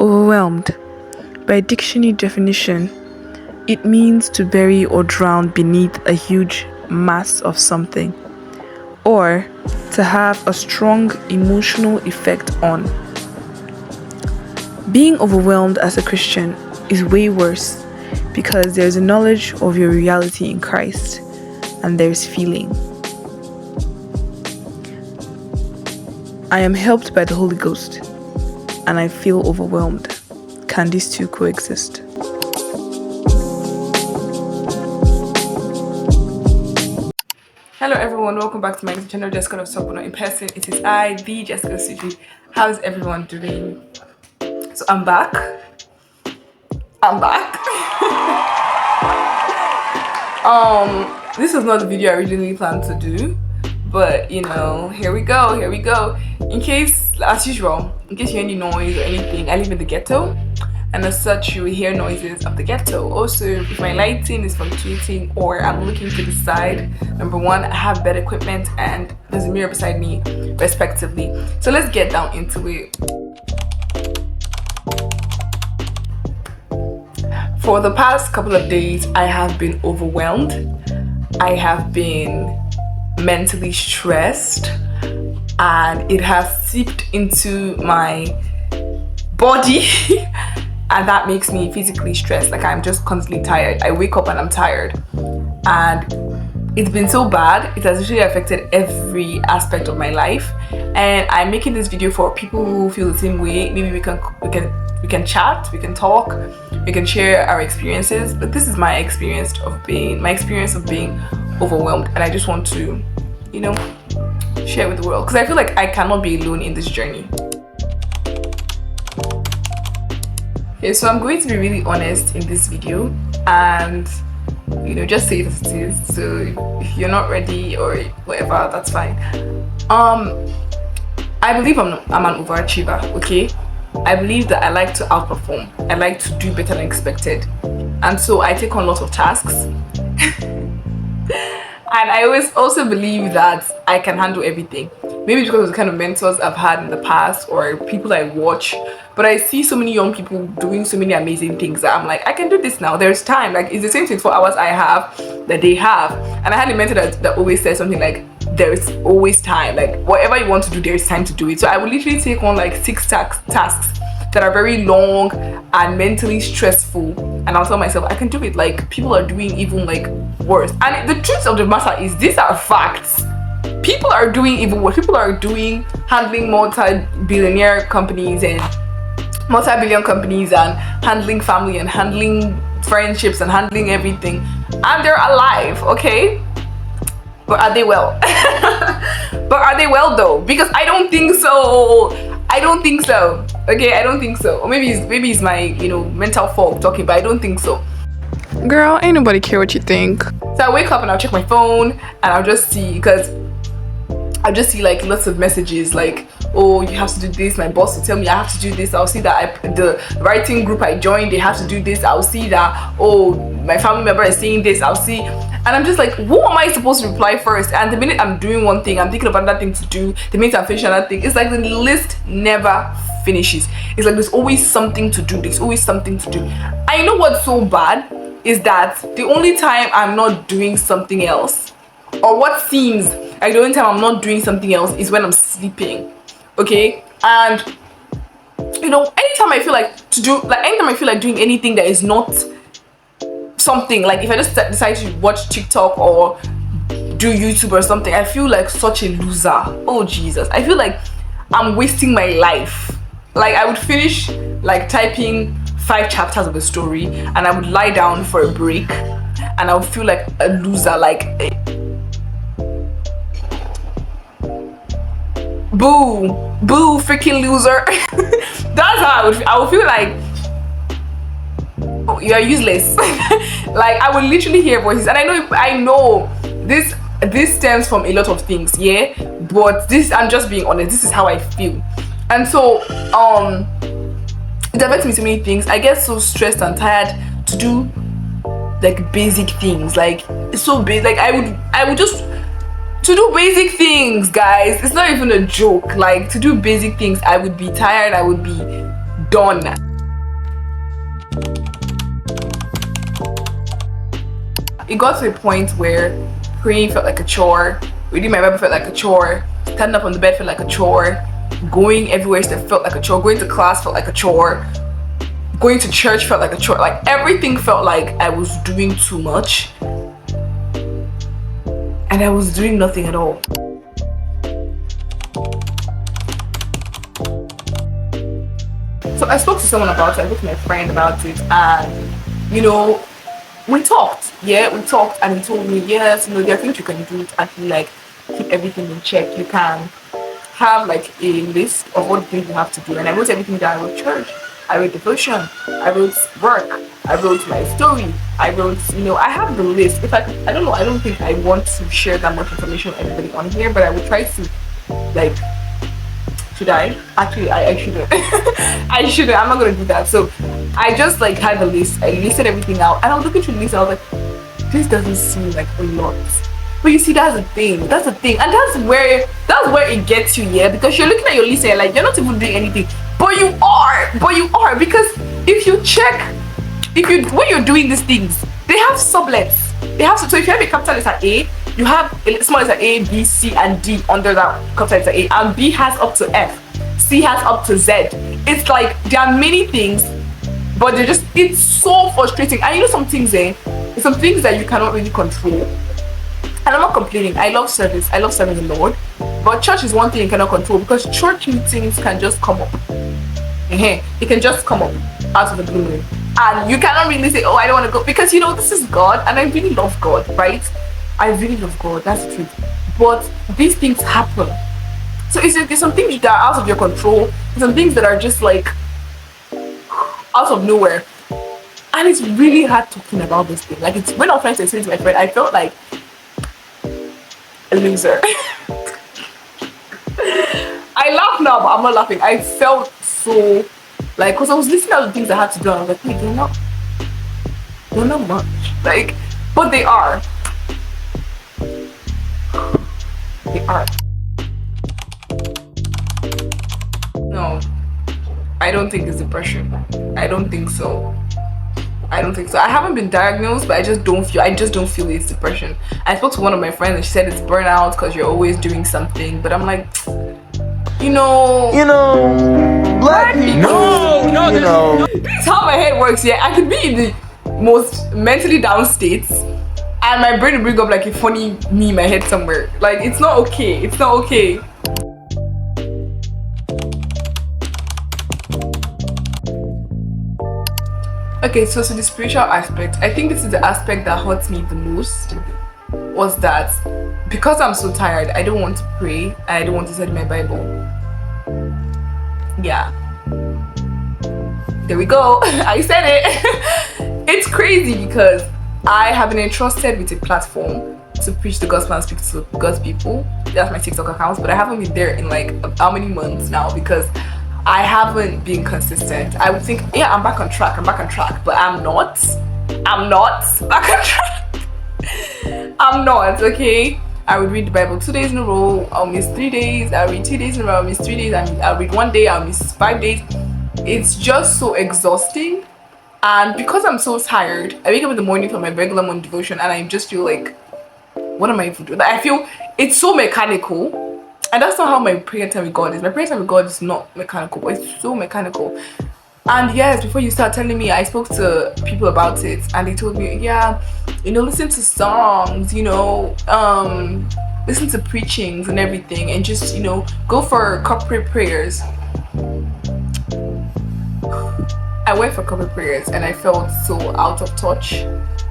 Overwhelmed. By dictionary definition, it means to bury or drown beneath a huge mass of something, or to have a strong emotional effect on. Being overwhelmed as a Christian is way worse because there's a knowledge of your reality in Christ and there's feeling. I am helped by the Holy Ghost and I feel overwhelmed. Can these two coexist? Hello everyone, welcome back to my channel, Jessica of Sopono in person. It is I, the Jessica Suji. How's everyone doing? So I'm back. This is not the video I originally planned to do, but you know, here we go. In case, as usual, in case you hear any noise or anything, I live in the ghetto, and as such you will hear noises of the ghetto. Also, if my lighting is fluctuating or I'm looking to the side, number one, I have better equipment and there's a mirror beside me, respectively. So let's get down into it. For the past couple of days, I have been overwhelmed. I have been mentally stressed, and it has seeped into my body and that makes me physically stressed. Like, I'm just constantly tired. I wake up and I'm tired, and it's been so bad. It has really affected every aspect of my life, and I'm making this video for people who feel the same way. Maybe we can chat, we can talk, we can share our experiences. But this is my experience of being overwhelmed, and I just want to, you know, share with the world, because I feel like I cannot be alone in this journey. Okay, so I'm going to be really honest in this video and, you know, just say it as it is. So if you're not ready or whatever, that's fine. I believe I'm an overachiever, okay? I believe that I like to outperform. I like to do better than expected, and so I take on lots of tasks. And I always also believe that I can handle everything. Maybe because of the kind of mentors I've had in the past or people I watch, but I see so many young people doing so many amazing things that I'm like, I can do this now. There's time. Like, it's the same 24 hours I have that they have. And I had a mentor that always says something like, there's always time. Like, whatever you want to do, there's time to do it. So I would literally take on like 6 tasks that are very long and mentally stressful, and I'll tell myself I can do it. Like, people are doing even like worse, and the truth of the matter is, these are facts. People are doing even worse. People are doing handling multi-billionaire companies and multi-billion companies, and handling family and handling friendships and handling everything, and they're alive. Okay, but are they well? But are they well though? Because I don't think so. Okay, I don't think so. Or maybe it's my, you know, mental fog talking, but I don't think so. Girl, ain't nobody care what you think. So I wake up and I'll check my phone and I'll just see like lots of messages like, oh, you have to do this. My boss will tell me I have to do this. I'll see that the writing group I joined, they have to do this. I'll see that, oh, my family member is saying this. I'll see, and I'm just like, who am I supposed to reply first? And the minute I'm doing one thing, I'm thinking of another thing to do. The minute I'm finishing another thing, it's like the list never finishes. It's like there's always something to do. I know what's so bad is that the only time I'm not doing something else, or what seems like the only time I'm not doing something else, is when I'm sleeping. Okay, and you know, anytime I feel like doing anything that is not something, like if I just decide to watch TikTok or do YouTube or something, I feel like such a loser. Oh Jesus, I feel like I'm wasting my life. Like, I would finish like typing 5 chapters of a story and I would lie down for a break and I would feel like a loser, like boo freaking loser. That's how I would feel like, oh, you are useless. Like, I would literally hear voices, and I know this stems from a lot of things, yeah, but this, I'm just being honest, this is how I feel. And so it affects me so many things. I get so stressed and tired to do like basic things. Like, it's so big. Like, I would just, to do basic things, guys, it's not even a joke. Like, to do basic things, I would be tired, I would be done. it got to a point where praying felt like a chore, reading my Bible felt like a chore, standing up on the bed felt like a chore, going everywhere still felt like a chore, going to class felt like a chore, going to church felt like a chore. Like everything felt like I was doing too much and I was doing nothing at all. So I spoke to someone about it, I spoke to my friend about it, and we talked. Yeah, we talked, and he told me, yes, there are things you can do to actually like keep everything in check. You can have like a list of what things you have to do. And I wrote everything down. I wrote church, I wrote devotion, I wrote work, I wrote my story, I wrote, I have the list. In fact, I don't know, I don't think I want to share that much information with everybody on here, but I will try to like, should I? Actually, I shouldn't. I shouldn't. I'm not gonna do that. So I just like had the list. I listed everything out, and I was looking through the list. And I was like, this doesn't seem like a lot. But you see, that's the thing. That's the thing, and that's where it gets you, yeah. Because you're looking at your list and you're like, you're not even doing anything, but you are. Because if you check, when you're doing these things, they have sublets. They have so if you have a capital letter A, you have a small letter A, B, C, and D under that capital letter A, and B has up to F, C has up to Z. It's like there are many things, but it's so frustrating. And some things some things that you cannot really control. And I'm not complaining. I love service. I love serving the Lord. But church is one thing you cannot control, because church meetings can just come up. It can just come up out of the blue. And you cannot really say, oh, I don't want to go, because this is God, and I really love God, right? I really love God, that's the truth. But these things happen. So there's some things that are out of your control, some things that are just like out of nowhere. And it's really hard talking about this thing. Like, it's when I was trying to explain to my friend, I felt like a loser. I laugh now, but I'm not laughing. I felt so like, because I was listening to the things I had to do, and I was like, hey, they're not much. Like, but they are. They are. No, I don't think it's depression. I don't think so. I haven't been diagnosed, but I just don't feel it's depression. I spoke to one of my friends and she said it's burnout because you're always doing something. But I'm like, black people. No. This is how my head works. Yeah, I could be in the most mentally down states, and my brain will bring up like a funny me in my head somewhere. Like, it's not okay. It's not okay. Okay, so the spiritual aspect, I think this is the aspect that hurts me the most, was that because I'm so tired, I don't want to pray, I don't want to study my Bible. Yeah. There we go. I said it. It's crazy because I have been entrusted with a platform to preach the gospel and speak to God's people. That's my TikTok account, but I haven't been there in like how many months now because I haven't been consistent. I would think, yeah, I'm back on track, but I'm not back on track. I'm not, okay? I would read the Bible 2 days in a row, I'll miss 3 days, I'll read 2 days in a row, I'll miss 3 days, I'll read 1 day, I'll miss 5 days. It's just so exhausting. And because I'm so tired, I wake up in the morning for my regular morning devotion and I just feel like, what am I even doing? I feel it's so mechanical. And that's not how my prayer time with God is. My prayer time with God is not mechanical, but it's so mechanical. And yes, before you start telling me, I spoke to people about it and they told me, yeah, listen to songs, listen to preachings and everything, and just, go for corporate prayers. I went for corporate prayers and I felt so out of touch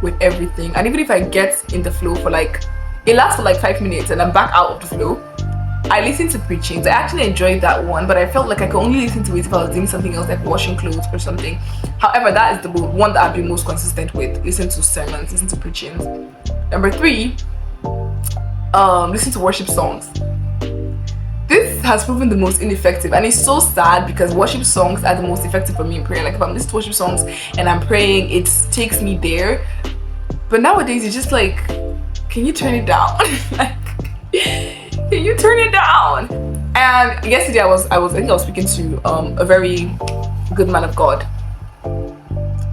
with everything. And even if I get in the flow for like, it lasts for like 5 minutes and I'm back out of the flow, I listened to preachings. I actually enjoyed that one, but I felt like I could only listen to it if I was doing something else, like washing clothes or something. However, that is the one that I've been most consistent with. Listen to sermons, listen to preachings. Number 3, listen to worship songs. This has proven the most ineffective, and it's so sad because worship songs are the most effective for me in prayer. Like, if I'm listening to worship songs and I'm praying, it takes me there. But nowadays, it's just like, can you turn it down? Like, can you turn it down? And yesterday I think I was speaking to a very good man of God,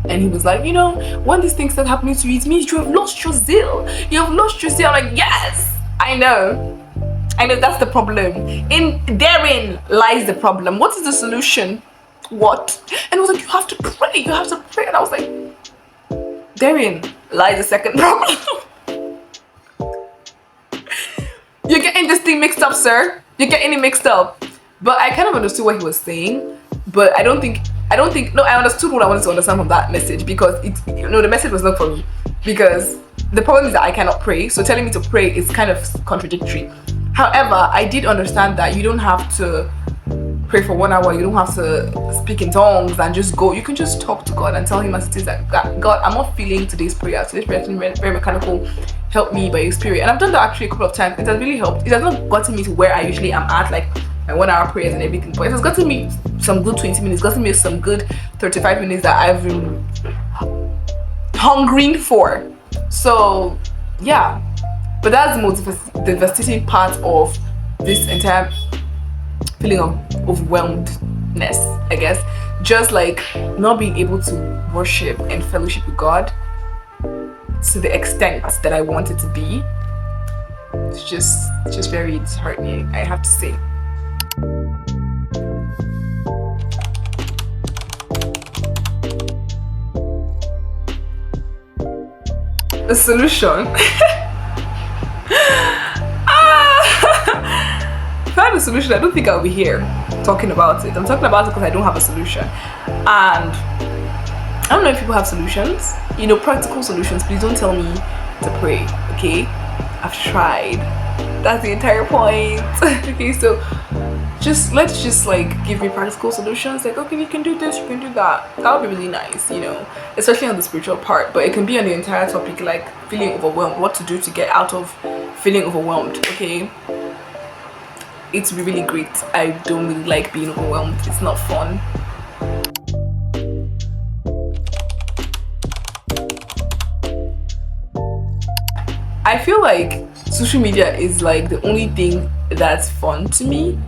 And he was like, you know, when these things start happening to you, it means you have lost your zeal. You have lost your zeal. I'm like, yes, I know that's the problem. Therein lies the problem. What is the solution? What? And he was like, you have to pray. And I was like, therein lies the second problem. You're getting this thing mixed up, sir. You're getting it mixed up. But I kind of understood what he was saying. But I understood what I wanted to understand from that message, because the message was not for me. Because the problem is that I cannot pray. So telling me to pray is kind of contradictory. However, I did understand that you don't have to pray for 1 hour. You don't have to speak in tongues and just go. You can just talk to God and tell him as it is that, God, I'm not feeling today's prayer. Today's prayer is very mechanical. Help me by your spirit. And I've done that actually a couple of times. It has really helped. It has not gotten me to where I usually am at, like my 1 hour prayers and everything. But it has gotten me some good 20 minutes, gotten me some good 35 minutes that I've been hungering for. So, yeah. But that's the most devastating part of this entire feeling of overwhelmedness, I guess. Just like not being able to worship and fellowship with God to the extent that I want it to be. It's just very disheartening, I have to say. The solution. If I had a solution, I don't think I'll be here talking about it. I'm talking about it because I don't have a solution. And I don't know if people have solutions, practical solutions. Please don't tell me to pray, okay? I've tried. That's the entire point. Okay, so let's just like give me practical solutions. Like, okay, you can do this, you can do that. That would be really nice, especially on the spiritual part. But it can be on the entire topic, like feeling overwhelmed, what to do to get out of feeling overwhelmed, okay? It's really great. I don't really like being overwhelmed. It's not fun. I feel like social media is like the only thing that's fun to me,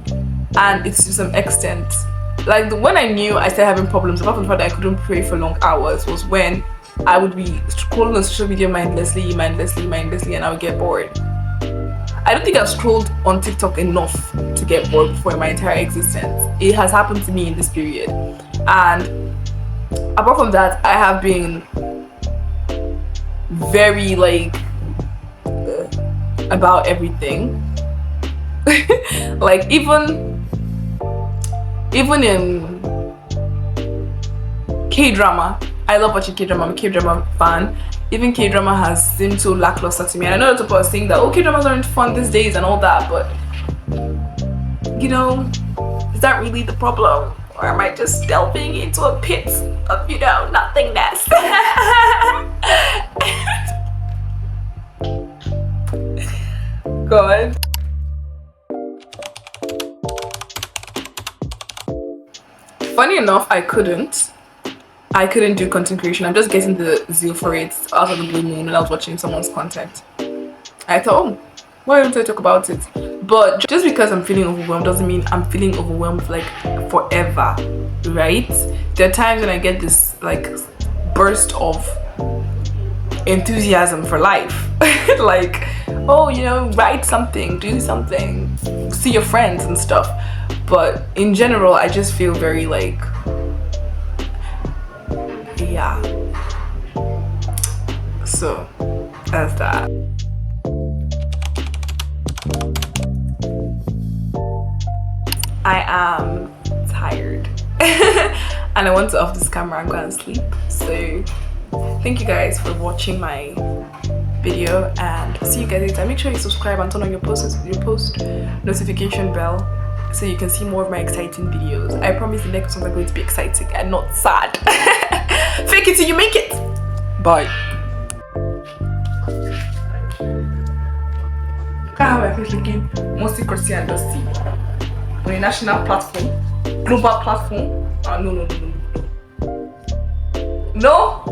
and it's to some extent. Like when I knew I started having problems, apart from the fact that I couldn't pray for long hours, was when I would be scrolling on social media mindlessly, and I would get bored. I don't think I've scrolled on TikTok enough to get bored for my entire existence. It has happened to me in this period. And apart from that, I have been very like about everything. Like even in K-drama, I love watching K-drama. I'm a K-drama fan. Even K-drama has seemed so lackluster to me. And I know that people are saying that, K-dramas aren't fun these days and all that, but is that really the problem? Or am I just delving into a pit of, nothingness? God. Funny enough, I couldn't do content creation. I'm just getting the zeal for it out of the blue moon when I was watching someone's content. I thought, why don't I talk about it? But just because I'm feeling overwhelmed doesn't mean I'm feeling overwhelmed like forever, right? There are times when I get this like burst of enthusiasm for life. Like, write something, do something, see your friends and stuff. But in general, I just feel very like, yeah. So that's that. I am tired and I want to off this camera and go and sleep. So thank you guys for watching my video, and see you guys later. Make sure you subscribe and turn on your post notification bell so you can see more of my exciting videos. I promise the next ones are going to be exciting and not sad. Fake it till you make it. Bye. Look at how I feel looking mostly crusty and dusty on a national platform, global platform. No,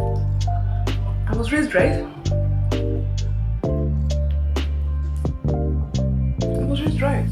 I was raised right. I was raised right,